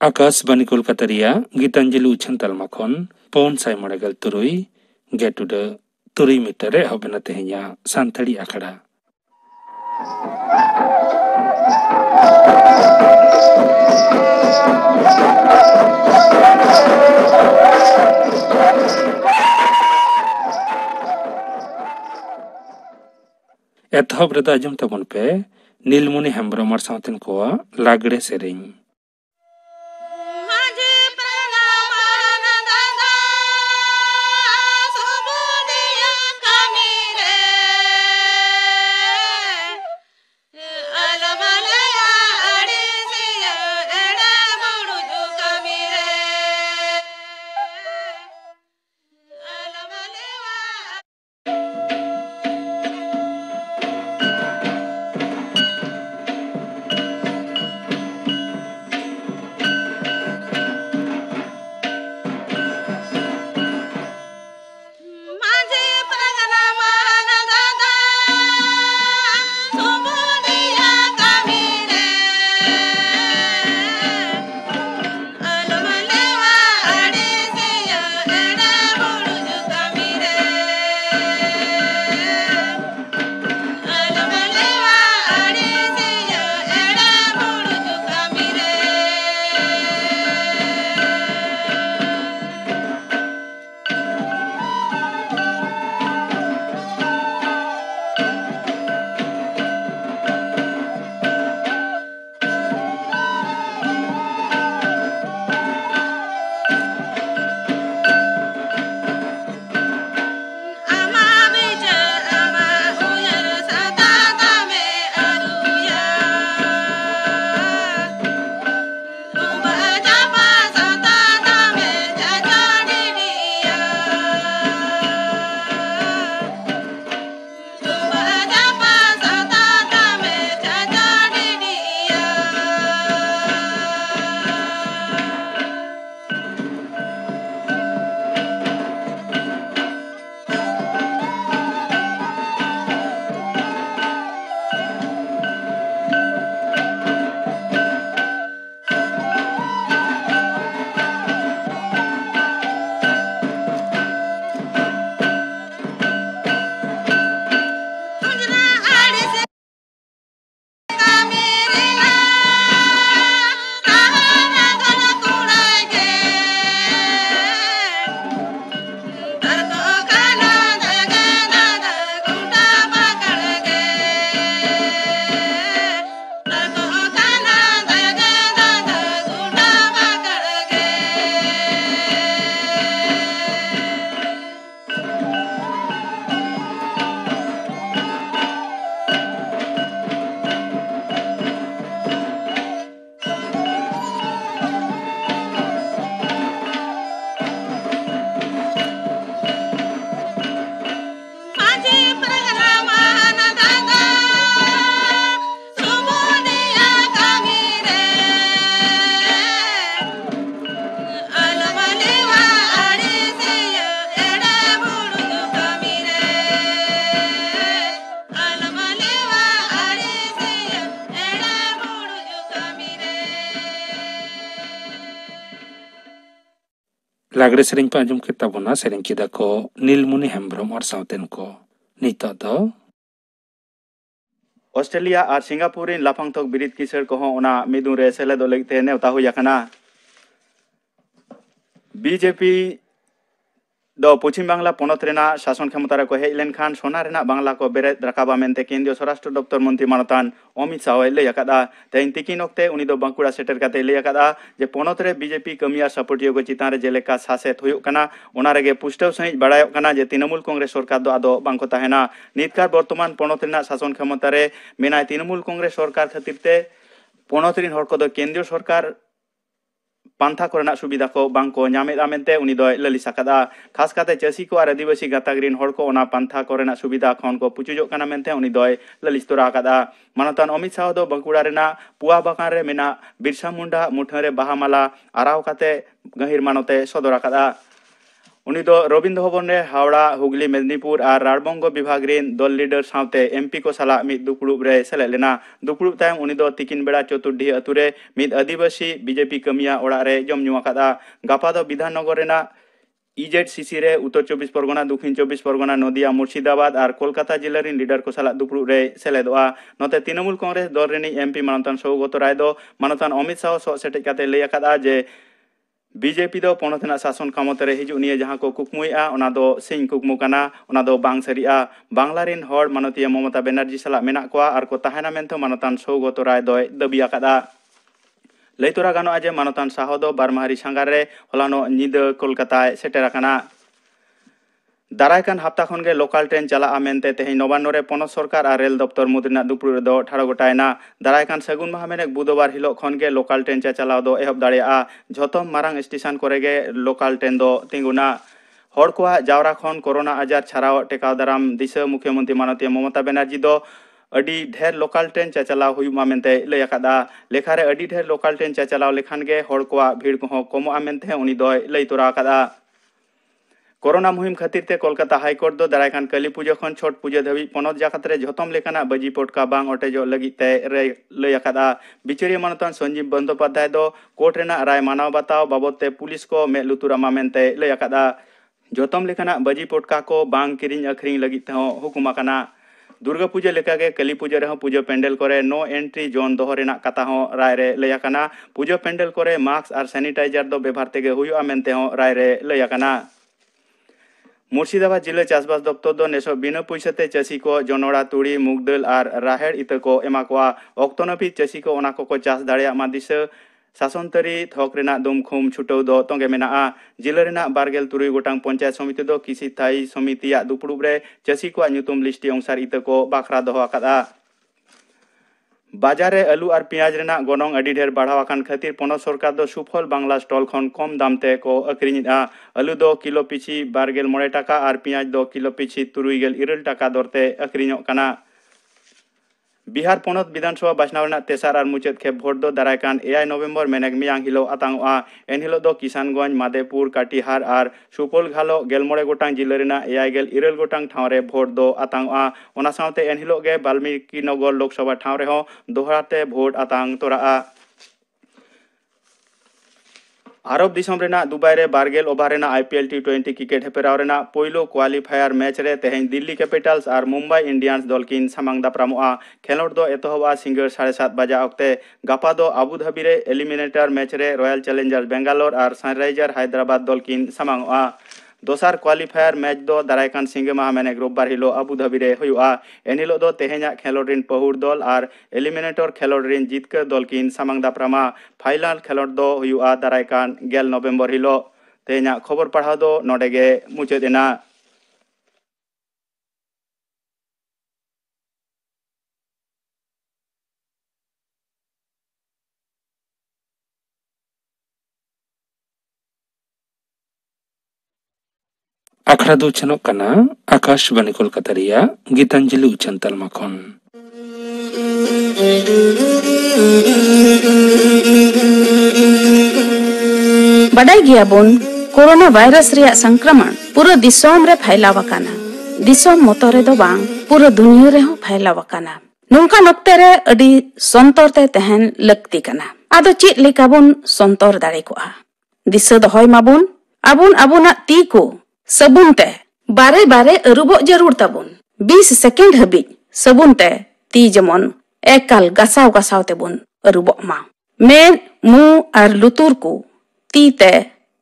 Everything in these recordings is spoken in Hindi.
आकाशवाणी कोलकाता रिया गीतांजलि उछन तलमा खन पौन साय मड़ेगल तुरुई गेटुड तुरुई मीटर हबेना तेहैया सांथाड़ी आखड़ा एतहब रेदा आजम तबन पे नीलमणि हेम्ब्रम सावतेन कोआ लागड़े सेरें लागड़े सेरें पे आजम केता बोना सेरें किदा को नीलमणि हेम्ब्रम और सावतेन को नितो दो ऑस्ट्रेलिया और सिंगापुर इन लाफांग थोक बिरित किसर को ओना मिदुन रे सेलेदो लगिते नेवता हुई याकना बीजेपी दो पश्चिम बांग्ला पनत रेना शासन क्षमता रे को हेज लेनखान सोना रेना बांग्ला को बेरेद राकाबा मेनते केंद्रीय स्वराष्ट्र दप्तर मंत्री मानतान अमित शाह लई आकादा तेन तिकिन ओक्ते उनी दो बांकुड़ा सेटर काते लई आकादा जे पनत रे बीजेपी कमिया सपोर्टियो को चितान रे जेलेका सासेत हुयुक कना ओना रेगे पुष्टव सहित बाड़ायोक कना जे तृणमूल कांग्रेस सरकार दो आदो बांको ताहेना नितकार वर्तमान पनत रेना शासन क्षमता रे मेनाय तृणमूल कांग्रेस सरकार खातिरते पनत रिन हर को दो केंद्रीय सरकार पांथा कोरेना सुविधा को बांग को ᱧᱟᱢᱮᱫᱟ ᱢᱮᱱᱛᱮ ᱩᱱᱤ ᱫᱚᱭ ᱞᱟᱹᱞᱤᱥ ᱟᱠᱟᱫᱟ। ᱠᱷᱟᱥ ᱠᱟᱛᱮ ᱪᱟᱹᱥᱤ ᱠᱚ ᱟᱨ ᱟᱹᱫᱤᱵᱟᱹᱥᱤ ᱜᱟᱛᱟᱠ ᱨᱤᱱ ᱦᱚᱲ ᱠᱚ ᱚᱱᱟ ᱯᱟᱱᱛᱷᱟ ᱠᱚᱨᱮᱱᱟᱜ ᱥᱩᱵᱤधा ᱠᱷᱚᱱ ᱠᱚ ᱯᱩᱪᱩᱡᱚᱜ ᱠᱟᱱᱟ ᱢᱮᱱᱛᱮ ᱩᱱᱤ ᱫᱚᱭ ᱞᱟᱹᱞᱤᱥ ᱛᱚᱨᱟ ᱟᱠᱟᱫᱟ। ᱢᱟᱱᱚᱛᱟᱱ ᱚᱢᱤᱛ ᱥᱟᱦ ᱫᱚ ᱵᱟᱸᱠᱩᱲᱟ ᱨᱮᱱᱟᱜ ᱯᱩᱣᱟ ᱵᱟᱜᱟᱱ ᱨᱮ ᱢᱮᱱᱟᱜ ᱵᱤᱨᱥᱟ ᱢᱩᱱᱰᱟ ᱢᱩᱴᱷᱟᱹᱱ ᱨᱮ ᱵᱟᱦᱟ ᱢᱟᱞᱟ ᱟᱨᱟᱣ ᱠᱟᱛᱮ ᱜᱟᱹᱦᱤᱨ ᱢᱟᱱᱚᱛᱮ ᱥᱚᱫᱚᱨ ᱟᱠᱟᱫᱟ। उनी दो रविंद्र भवन रे हावड़ा हुगली मेदिनीपुर और राजबंग विभाग रिन दल लीडर साथे एमपी को साला मिद दुपुड़ुब रे सेलेद लेना। दुपुड़ुब तायम उनी दो तिकिन बेड़ा चतुर्डी अतु रे मिद आदिवासी बीजेपी कमिया ओड़ा रे जम ᱧᱩ आकादा। गापा दो विधाननगर रेना EZCC रे उत्तर 24 परगना दक्षिण 24 परगना नदिया मुर्शिदाबाद और कोलकाता जिला रिन लीडर को साला दुपुड़ुब रे सेलेदोआ। नोते तृणमूल कांग्रेस दल रिनी एमपी मानतान सौगत राय दो मानतान अमित शाह सो सेटेज काते लई आकादा जे बीजेपी दो पणतना शासन क्षमता रे हिजु निये जहां को कुकमुइआ ओना दो सिंह कुकमु काना ओना दो बांग सरिआ। बांग्ला रिन हर मानतीय ममता बनर्जी साला मेना कोआ आर को ताहेना मेनते मानतान सौगत राय दो दाबी आकादा। लैतोरा गानोआ जे मानतान साह दो बारमाहारी सांगार रे हलानो निद कोलकाता सेटेर आकाना। दारायकान हप्ता खनगे लोकल ट्रेन चला मेनते तेहें नवान्न रे पनत सरकार और रेल दफ्तर मुद्रिना दुपुड़ दो ठाड़ो गोटायना। दारायकान सगुन माह मेने बुधवार हिलो खनगे लोकल ट्रेन चलाव दो एहब दाड़ेया। झोतम मारांग स्टेशन कोरेगे लोकल ट्रेन दो तिंगुना। हर कोआ जावरा खन कोरोना आजार छाड़ाव टेकाव दाराम दिशा मुख्यमंत्री मानतीय ममता बनर्जी दो अडी ढेर लोकल ट्रेन चलाव हुयुमा मेनते लई आकादा। लेखारे अडी ढेर लोकल ट्रेन चलाव लेखान गे हर कोआ भीड़ को कमोआ मेनते उनी दो लई तोरा आकादा। कोरोना मुहिम खातिर ते कोलकाता हाईकोर्ट दो दारायकान काली पूजा खन छठ पूजा धाबी पनत जाकात रे झोतम लेकाना बाजी पटका बांग अटेजो लगी ते लई आकादा। बिचारी मानतान संजीव बंदोपाध्याय दो कोर्ट रेना राय मानाव बताव बाबद ते पुलिस को मे लुतुरामा मेनते लई आकादा। झोतम लेकाना बाजी पटका को बांग किरिंग अखरिंग लगी ते हुकुम आकाना। दुर्गा पूजा लेकागे काली पूजा रे पूजा पेंडल करे नो एंट्री जोन दोह रेना कथा हो राय रे लई आकाना। पूजा पेंडल करे मास्क और सैनिटाइजर दो व्यवहार तेगे हुयुआ मेनते हो राय रे लई आकाना। मुर्शिदाबाद जिला चाषबास दफ्तर दो नेसो बिना पैसाते चाषी को जनोड़ा तुड़ी मुगदाल और राहेड़ इत को एमा कोआ ऑक्तो नापित चाषी को ओना को चाष दाड़ेया मा दिशा शासन तरी थक रेना दुमखुम छुटाव दो तोंगे मेनाआ। जिला रेना 12 गोटांग पंचायत समिति दो किसी थाई समितिया दुपुड़ुब रे चाषी को ᱧᱩᱛᱩᱢ लिस्टी अनुसार इत को बाखरा दोहो आकादा। बाजार रे आलू और पियाज रेना गोनोंग अडी ढेर बढ़ाव आकान खातिर पनत सरकार दो सुफल बांग्ला स्टॉल खन कम दाम ते को अक्रिनिदा। आलू दो किलो पिछी 12 टाका और पियाज दो किलो पिछी 37 टाका दरते अक्रिनोग काना। बिहार पनत विधानसभा बाछनाव रेना तेसार और मुचाद खेप भोट दो दारायकान 9 नवंबर मेनेग मियांग हिलो आतांगआ। एन हिलो दो किसानगंज मादेपुर काटिहार और सुपल घालो 11 गोटांग जिला रेना 9 गोटांग ठाव रे भोट दो आतांगआ। ओना सावते एन हिलो गे वाल्मीकि नगर लोकसभा ठाव रे हो दोहराते भोट आतांग तोराआ। आरब दिसम रेना दुबई रे 12 ओभार रेना IPL T20 क्रिकेट हेपेराव रेना पोइलो क्वालिफायर मैच रे तेहें दिल्ली कैपिटल्स और मुंबई इंडियंस दल किन सामांग दापरामोआ। खेलोड दो एतोहबा सिंगर 7:30 बजा अक्ते। गापा दो आबुधाबी रे एलिमिनेटर मैच रे रॉयल चैलेंजर्स बेंगालोर और सनराइजर हैदराबाद दल किन सामांगआ। दोसार क्वालिफायर मैच दो दारायकान सिंगे माह मेनेग रोबबार हिलो आबुधाबी रे हुयुआ। एन हिलो दो तेहेंया खेलोड रिन पहुर दल और एलिमिनेटर खेलोड रिन जितकर दल किन सामांग दापरामा। फाइनल खेलोड दो हुयुआ दारायकान 11 नवंबर हिलो। तेहेंया खबर पढ़ाव दो नोडेगे मुचादेना। आखड़ा दो चनोक कना आकाशवाणी कोलकाता रिया गीतांजलि उच्चन तालमा खन। बड़ाई गया बोन कोरोना वायरस रिया संक्रमण पूरा दिसोम रे फैलाव आकाना। दिसोम मतो रे दो बांग पूरा दुनिया रे हो फैलाव आकाना। नोंका नोक्ते रे अडी संतोर ते तहन लक्ति कना। आदो चेत लेका बोन संतोर दाड़े कोआ। दिसो दोहय माबोन आबोन आबोना ती को सबुन ते बारे बारे अरुबो जरूर ताबुन। 20 सेकेंड हबी सबुन ते ती जमन एकाल गसाव गसाव ते बुन अरुबो मा। मेन मु और लुतुर को ती ते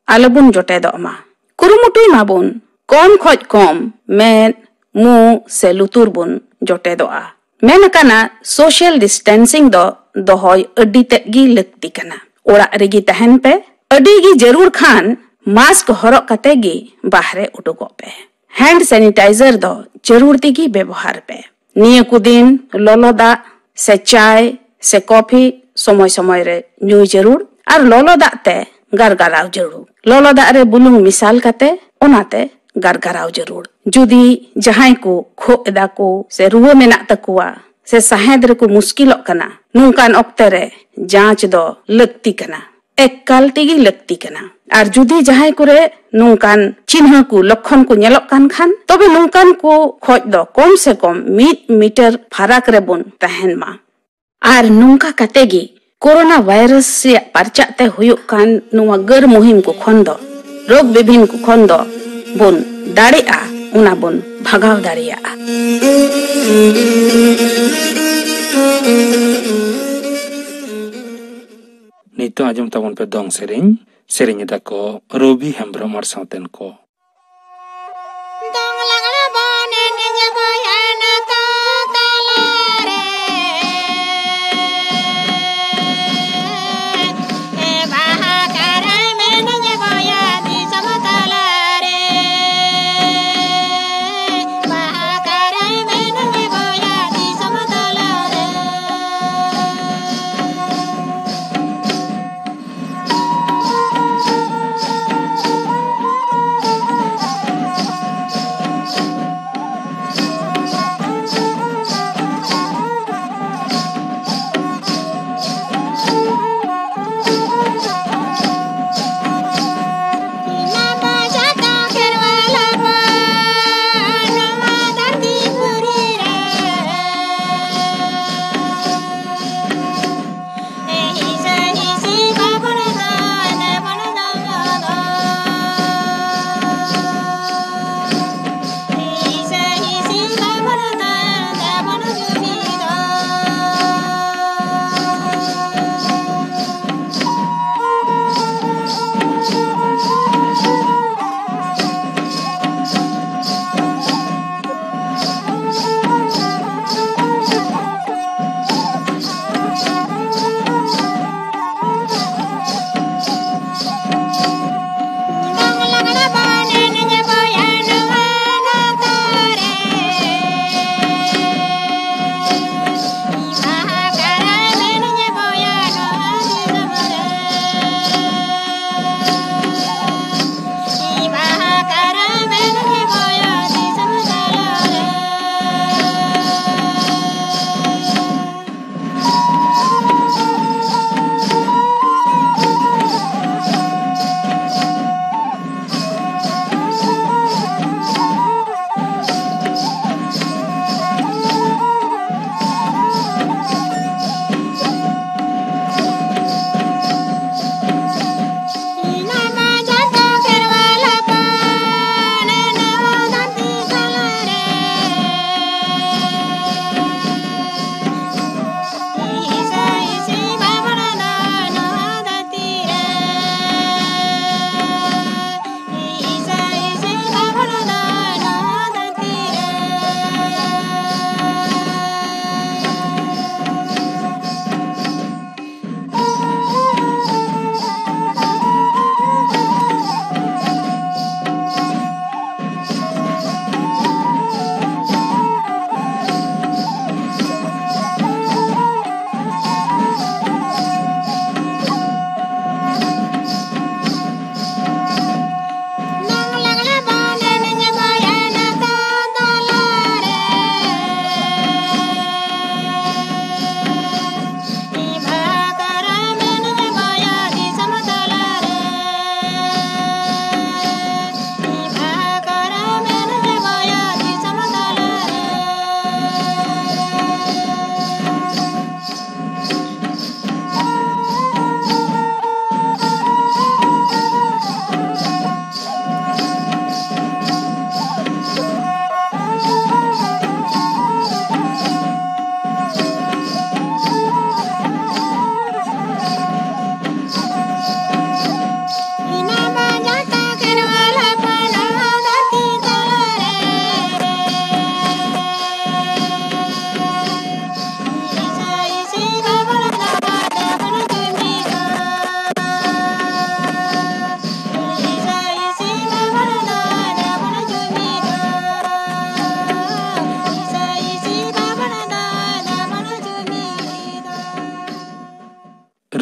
आलबुन जोटे दो मा। कुरुमुटुई माबुन कम खोज कम मेन मु से लुतुर बुन जोटे दो आ। मेन काना सोशल डिस्टेंसिंग दो दोहय अड्डी ते गी लगती कना। ओड़ा रेगी तहन पे अड्डी गी जरूर खान मास्क हरक कते गी बाहरे उडुगो पे। हैंड सैनिटाइजर दो जरूर दिगी व्यवहार पे। निये को दिन लोलो दा से चाय से कॉफी समय समय रे न्यू जरूर। और लोलो दाग ते गारगाराव जरूर लोलो दाग रे बुलुंग मिसाल काते ओनाते गारगाराव जरूर जुदी जहां को खो एदा को से रुआ मेना तकुआ से साहेद रे को मुश्किलों कना नुकान ऑक्ते रे जांच दो लगती कना एकाल तेगी लगती कना और जुदी जहां करे नुकान चिन्ह को लक्षण को नेलोक कान खान तबे नुकान को खोज दो कम से कम 1 मीटर फराक रे बुन तहन मा और नुका कतेगी कोरोना वायरस से परचाते हुयुक कान नुवा गर मुहिम को खंदो रोग विभिन्न को खंदो बुन दाड़ेआ उना बुन भगाव दाड़िया नितो आजम तबन पे दong sering dako Robi Hembrom और साउतेन को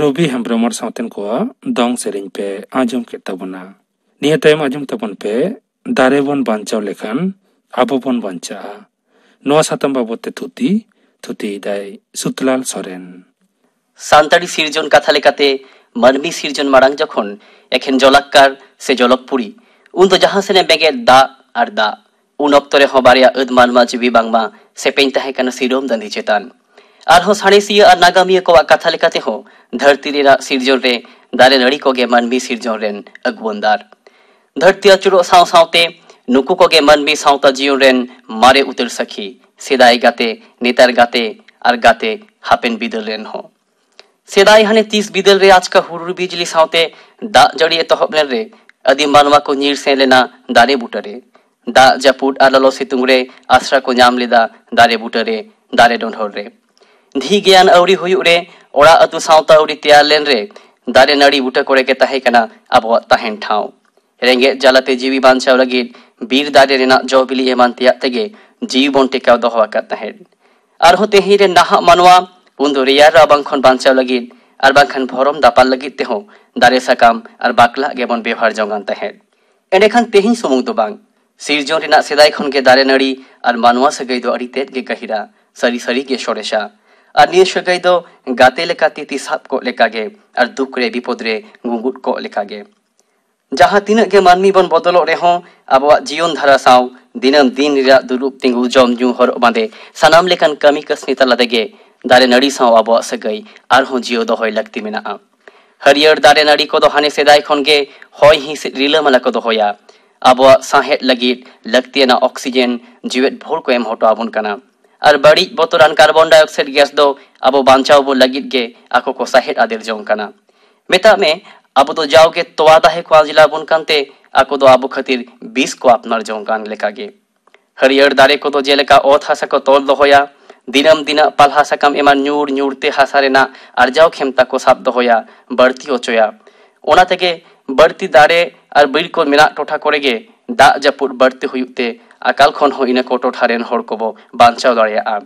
रवि हेम्ब्रम सावतेन को दंग सेरें पे आजम के तबना निया तायम आजम तबन पे दारे बन बांचाव लेखान आबो बन बांचा नवा सातम बाबते थुती दाय सुतलाल सोरेन सान्ताड़ी सिरजन कथा लेकाते मानवी सिरजन मारांग जखन एखेन जलाक्कार से जलकपुरी उन तो जहां सेने बेगे दा आर दा उन अक्तरे हो बारिया अद मानवा जिबी बांगमा सेपेन ताहे काना सिरोम दंदी चेतान आरहो साणेसिया आर नागामिया को कथा लेकाते हो धरती रेना सिरजन रे दारे नड़ी कोगे मानवी सिरजन रेन अगवनदार धरती अचुरो साव सावते नुकु कोगे मानवी सावता जीवन रेन मारे उतर सखी सेदाय गाते नेतार गाते आर गाते हापेन बिदल रेन हो सेदाय हाने 30 बिदल रे आज का हुरुर बिजली सावते दा जड़ी एतहब लेन रे अदि मानवा को नीर से लेना दारे बुटरे दा जापुट आर ललो सितुंग रे आश्रा को नाम लेदा दारे बुटरे दारे डोंढोर रे धी ज्ञान अवरी हुयुग रे ओड़ा अतु सावता अवरी तैयार लेन रे दारे नड़ी बुटा कोरे के ताहे कना आबो ताहेन ठाव रेंगे जालाते जीवी बांचाव लगिद बीर दारे रेना जौबिली एमान तिया तेगे जीव बन टेकाव दोहो आकात ताहेन आरहो तेही रे नाहा मानवा उन्दो रेयार राबांग खन बांचाव लगिद आर बांखान भरम दापाल लगिद तेहो दारे साकाम आर बाकला गेबन व्यवहार जंगान ताहेन एंडेखान तेही सुमुंग दो बांग सिरजन रेना सेदाय खन के दारे नड़ी आर मानवा सगै दो अड़ी तेद गे गहिरा सरी सरी गे सोरेशा आर निये सगै दो गाते लेका तिति साब को लेकागे आर दुख रे विपद रे गुंगुट को लेकागे जहाँ तीन के मानमी बन बदलो रेहो अब जीवन धारा साव दिनम दिन रे दुरुप तिंगु जम जू हर बांदे सनाम लेकन कमी कसनी तला देगे दारे नड़ी साव अब सगै आर हो जियो दो होय लगती मेना हरियर दारे नड़ी को दो हाने सेदाय खन के होय ही रिला मला को दो होया अब साहेट लगित लगती ना ऑक्सीजन जीवेत भोर को एम हटो आबुन कना आर बड़ी बोतरान कार्बन डाइऑक्साइड गैस दो अब बांचाव बो लगित गे आको को साहेट आदेर जों कना मेता में अब तो जाओ के तोवा दाहे को आजिला बुन कांते आको दो आबो खातिर 20 को अपनार जों कान लेकागे हरियर दारे को दो जेलेका ओथ हासा को तोल दो होया दिनम दिना पालहा साकाम एमा न्यूर न्यूरते हासारेना आरजाव खेमता को साब दो होया बढ़ती ओचोया ओना तेगे बढ़ती दारे आर बीर को मेना टोठा करेगे दा जापुट बढ़ते हुयुते अकाल खन हो इना को टोठारेन हर को बो बांचाव दाड़िया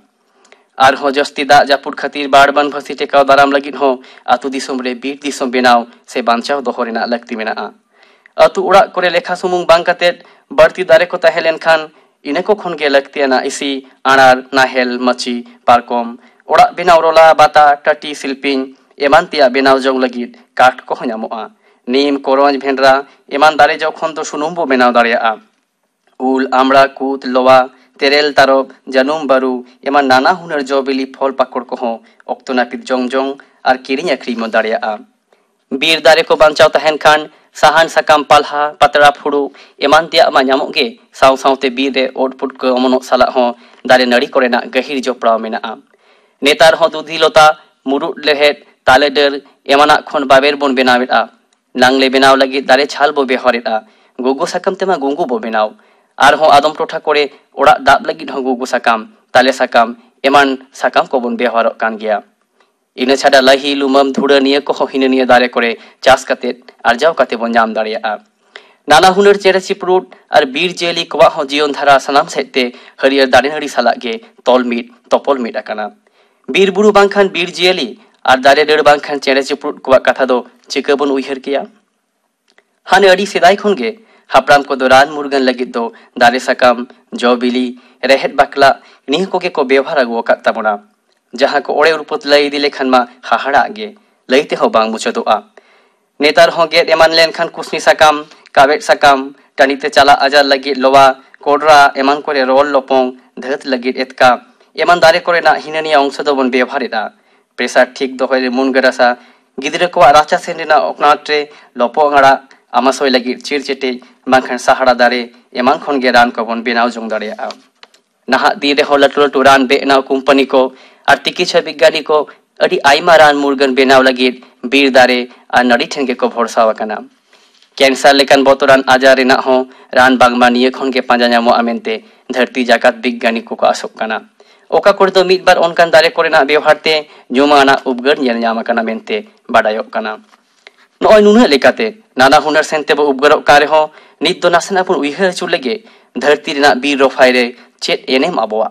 आर हो जस्ती दा जापुट खातिर बाड़बन भसी टेकाव दाराम लगिन हो आतु दिसोम रे बीर दिसोम बेनाव से बांचाव दोहो रेना लगती मेना आतु उड़ा करे लेखा सुमुंग बांग काते बढ़ती दारे को ताहेलेन खान इने को खन के लगती ना इसी आनार नाहेल मची पारकम उड़ा बेनाव रोला बाता टाटी सिल्पिन एमान तिया बेनाव जों लगिद काठ को ह냐मोआ नीम कोरंज भेंडरा एमान दारे जो खन तो सुनुम बो बेनाव दाड़िया उल आमड़ा कूत लोवा तेरेल तारब जानुम बारू एमान नाना हुनर जौबिली फल पाकड़ को हो ऑक्तो नापित जों जों आर किरिंग आखरिम दाड़िया बीर दारे को बांचाव तहन खान साहान साकाम पालहा पतरा फुड़ू एमान तिया मा ᱧᱟᱢᱚᱜ साव सावते बीर रे ओटपुट को अमनो साला हो दारे नड़ी कोरेना गहिर जोपड़ाव मेना नेतार हो दुधी लोता मुरुड लेहेट ताले डर एमाना खन बाबेर बन बेनावेटा नांगले बेनाव लगी दारे छाल बो बेहरेटा गुगु साकाम तेमा गुंगु बो बेनाव आर हो आदम टोठा करे ओड़ा दाब लगी हो गुगु साकाम ताले साकाम एमान साकाम को बन बेहर कान गया इना छाड़ा लही लुमम धुड़ा निये को हो हिने निये दारे करे चास काते आरजाव काते बन नाम दाड़िया नाना हुनर चेरे चिपरुट और बीर जेली को हो जीवन धारा सनाम सेते हरियर दारे नड़ी सालागे तोल मीट तोपल मीट आकाना बीर बुरु बांखान बीर जेली और दारे डेड़ बांखान चेरे चिपरुट को कथा दो चिका बन उइहर किया हाने अड़ी सेदाय खन गे हापराम को दो रान मुर्गन लगित दो दारे साकाम जौबिली रेहेट बाकला निह को के को व्यवहार अगुआ काता बना जहाँ को ओड़े उरपुत लई दिले खान मा हाहाड़ा गे लईते हो बांग मुचदोआ नेतार हो गेट एमान लेन खान कुसनी साकाम कावेट साकाम टानीते चला आजार लगी लोवा कोडरा एमान कोरे रोल लोपोंग धत लगी एतका एमान दारे कोरे ना हिननिया अंश दो बन व्यवहारेदा प्रेसार ठीक दो होले मुन गरासा गिदरे को राचा सेन रेना ओकनाट्रे लोपो ngara आमासोय लगी चिरचेटे मांखान साहाड़ा दारे एमान खन गे रान को बन बेनाव जों दाड़िया नाहा दी रे हो लटु लटु रान बेनाव कंपनी को और चिकित्सा विज्ञानी को अड़ी आइमा रान मुर्गन बेनाव लगी बीर दारे और नड़ी ठेन के को भरसा वकना कैंसर लेकन बोतरान आजार रेना हो रान बांगमा निये खन के पांजा ᱧᱟᱢᱚᱜ आमेनते धरती जाकात विज्ञानी को आसोक कना ओका कोर दो मिद बार ओनकान दारे कोरेना व्यवहारते जुमाना उपगर नेल ᱧᱟᱢ कना मेनते बाडायोक कना नॉय नुना लेकाते नाना हुनर सेनते बो उपगरok का रे हो नित दो नासना पुन उइहर चुलेगे धरती रेना बीर रोफाय रे चेत एनेम आबोआ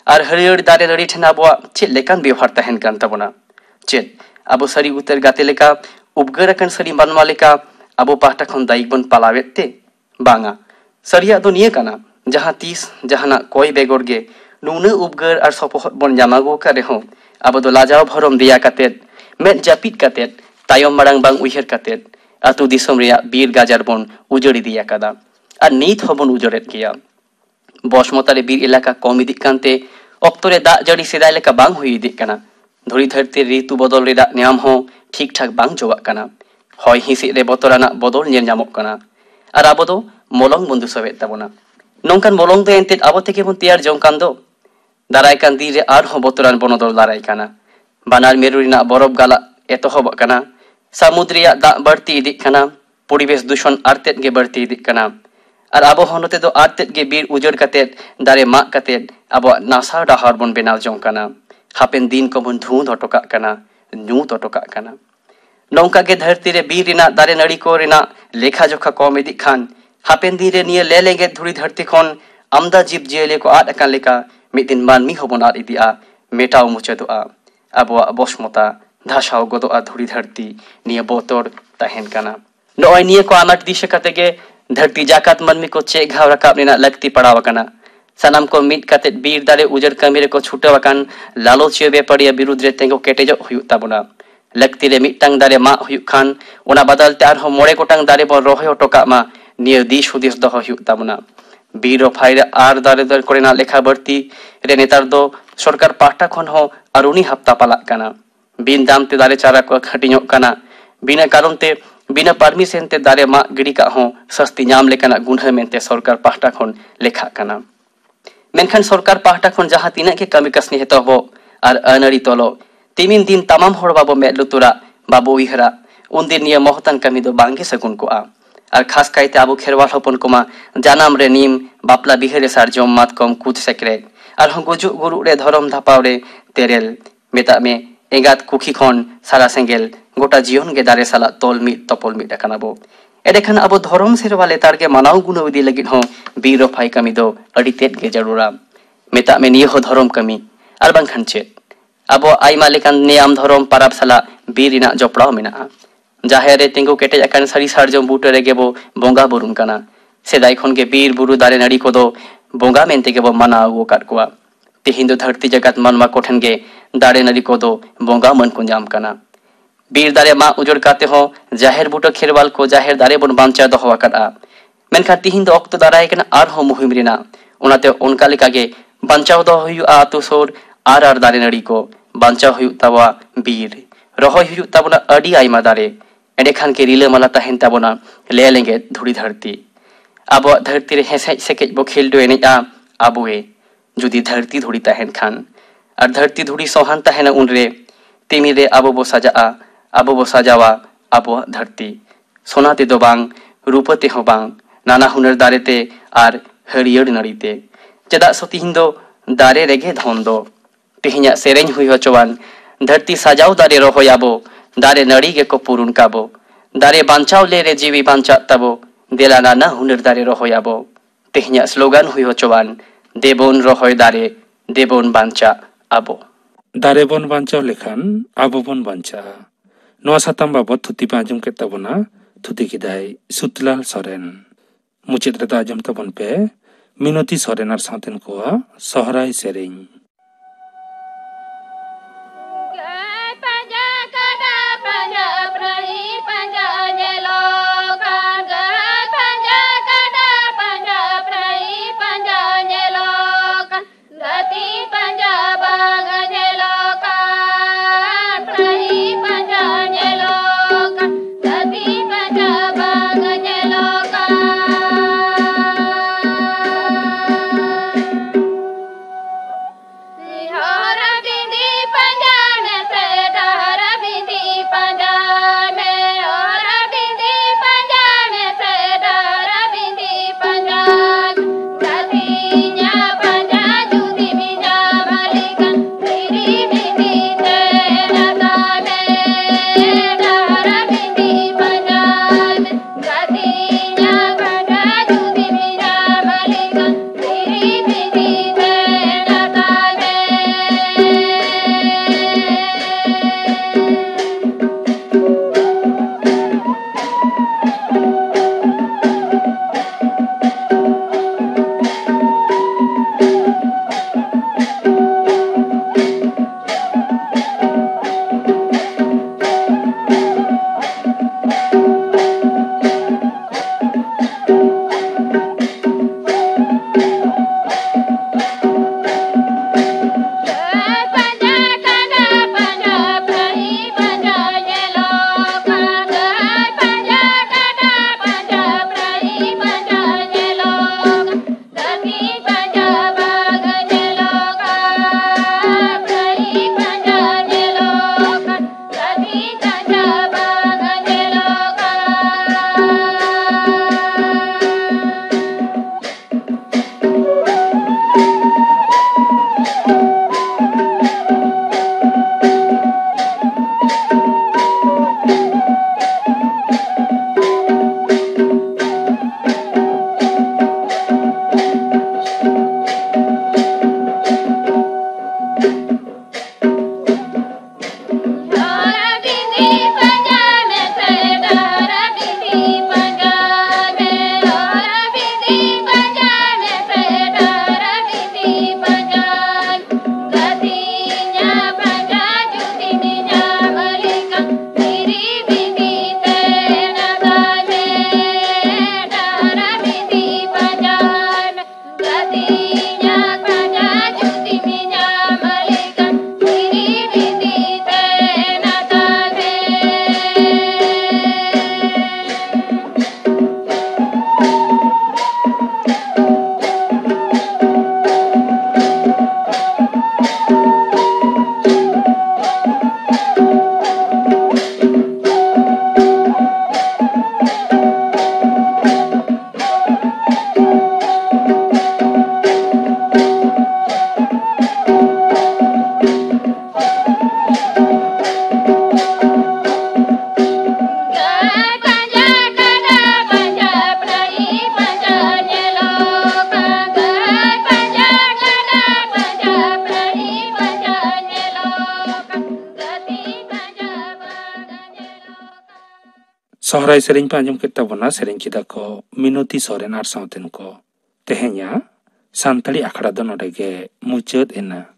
और हरियर दारे रड़ी ठेना आबोआ चेत लेकान व्यवहार तहन कान तबना चेत abo sari utar gate leka upgarakan sari manwa leka abo pahta khon daik bon palawet te banga sariya do niye kana jaha tis jahana koi begor ge nuna upgar ar sopohot bon jamago ka reho abo do lajao bhorom dia katet med japit katet tayom marang bang uher katet atu disom ria bir gajar bon ujori dia kada ar nit hobon ujoret gea bosmotare bir elaka kom idik kante oktore da jari sedai leka bang hui idik kana dhuri dharti ritu bodol reda niam ho ठीक ठाक bang jobak kana hoy hisi re botorana bodol nyel nyamok kana ar abo do molong bondu sobet tabona nongkan molong do entet abo teke bon tiar jongkan do darai kan dire ar ho botoran bonodol darai kana banar merurina borof gala etohobak kana samudriya da barti idik kana poribesh dushan artet ge barti idik kana ar abo honote do artet ge bir ujor katet dare mak katet abo nasa dahar bon benal jong kana hapen din ko bon dhun otokak kana nyut otokak kana nongka ge dharti re bir rina dare nari ko rina lekha jokha kom idik khan hapen din re niye lelenge dhuri dharti khon amda jib jele ko ad akan leka midin manmi hobon ad idia metaw muchadoa abo bosmota dhasao godoa dhuri dharti niye botor tahen kana noy niye ko amat dishe katege धरती जाकात मनमी को चे घाव रकाब नेना लगती पड़ाव कना सनम को मिट कते बीर दारे उजर कमीरे को छुटवकन लालो चे बेपड़िया विरुद्ध रे तेंगो केटेजो हुयु ताबुना लगती रे मिटंग दारे मा हुयु खान उना बदलते आर हो मोड़े कोटंग दारे बो रोहे टोका मा निय दिश हुदिस दो हुयु ताबुना बीरो फाइर आर दारे दर कोरेना लेखा बढ़ती रे नेतार दो सरकार पाटा खन हो अरुणी हफ्ता पाला कना बिन दाम ते दारे चारा को खटिनो कना बिना कारण ते बिना परमिशन ते दारे मा गिड़ी का हो सस्ती नाम लेकना गुन्हा मेनते सरकार पाहटा खन लेखा कना मेनखान सरकार पाहटा खन जहां तिना के कमी कसनी हेतो हो आर अनरी तोलो तिमिन दिन तमाम होड़ बाबो मेलुतुरा बाबो इहरा उन दिन निय मोहतन कमी दो बांगे सकुन को आ आर खास काइते आबो खेरवाल हपन कोमा जानाम रे नीम बापला बिहेरे सार जम मात कम कुद सेक्रे आर हो गुजु गुरु रे धरम धापाव रे तेरेल मेता में एगात कुखी खन सारा सेंगेल गोटा जीवन के दारे साला तोल मी तपल मी डकनाबो एडेखान अब धरम सेरवा लेतार के मनाव गुणविधि लगिन हो बीरो फाई कमी दो अड़ी तेट के जरूरा मेता में नियो धरम कमी आर बांखान चेत अब आइमा लेकान नियम धरम पाराब साला बीरिना जपड़ाव मेना जाहे रे तेंगो केटे अकान सारी सारजम बूटे रे गेबो बोंगा बुरुन कना सेदाई खन के बीर बुरु दारे नड़ी को दो बोंगा मेनते गेबो मनाव गो काटकुआ तेहिं दो धरती जगत मनवा कोठन गे दारे नड़ी को दो बोंगा मन को जाम कना बीर दारे मा उजड़ काते हो जाहिर बूटो खेरवाल को जाहिर दारे बन बांचा दो हवा कदा मेनखा तिहिं दो अक्तो दाराय कना आर हो मुहिम रिना उनाते उनका लेकागे बांचाव दो हुयु आतु सोर आर दारे नड़ी को बांचाव हुयु तवा बीर रहोय हुयु तबना अडी आइमा दारे एडेखान के रिले मला तहेन तबना ले लेंगे धुड़ी धरती अब धरती रे हेसे सेके बो खेल दो एनेजा आबुए जुदी धरती धुड़ी तहेन खान और धरती धुड़ी सोहान तहेन उनरे तिमी रे आबो बो सजा आबो बो सजावा आबो धरती सोनाते दो बांग रूपते हो बांग नाना हुनर दारेते आर हरियर नड़ीते चेदा सो तिहिं दो दारे रेगे धन दो तिहिं सेरेñ हुई होचवान धरती सजाव दारे रहोयाबो दारे नड़ी गे को पुरुन काबो दारे बांचाव ले रे जीवी बांचा तबो देला नाना हुनर दारे रहोयाबो तिहिं स्लोगान हुई होचवान देबोन रहोय दारे देबोन बांचा आबो दारे बन बांचाव लेखान आबो बन बांचा नवा साताम बाबत थुति पाजम के तबना थुति किदाय सुतलाल सोरेन मुचित रे ताजम तबन पे मिनती सोरेन आर साथेन को सहराय सेरेñ Sohrai sering pa anjum kita bona sering kita ko Minoti Soren ar sauten ko. Tehenya Santali akhara do nodege mucet ena.